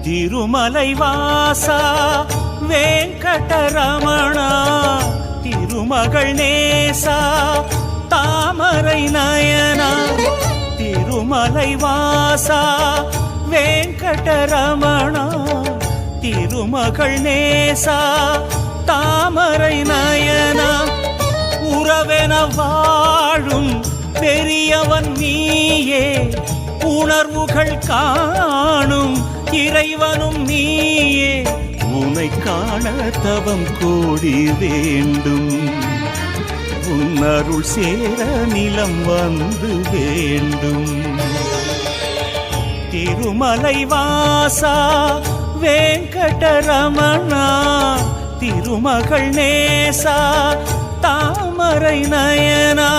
திருமலை வாசா வெங்கடரமணா திருமகள் நேசா தாமரை நயனா திருமலை வாசா வெங்கடரமணா திருமகள் நேசா தாமரை நயனா உறவென வாழும் பெரியவன் நீயே உணர்வுகள் காணும் இறைவனும் நீயே உனை காண தவம் கோடி வேண்டும் உன் அருள் சேர நிலம் வந்து வேண்டும் திருமலை வாசா வெங்கடரமணா திருமகள் நேசா தாமரை நயனா